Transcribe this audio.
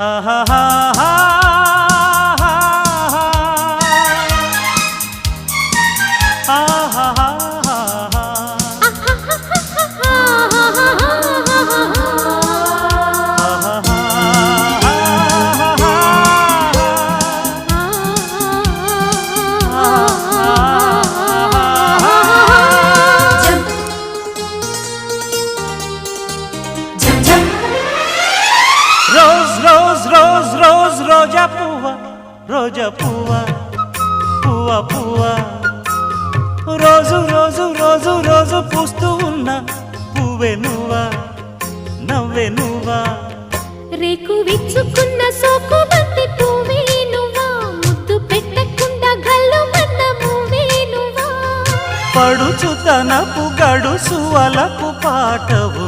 ఆహాహా రోజా పువ్వా రోజా పువ్వా పువ్వా పువ్వా రోజు రోజు రోజు రోజు పూస్తూ ఉన్న పువ్వే నువ్వా నవ్వే నువ్వా రేకు విచ్చుకున్న సోకు బంతి పువ్వే నువ్వా ముద్దు పెట్టకుండా గల్లు మన్న పువ్వే నువ్వా పడుచు తనపు గడుసు అలకు పాటవు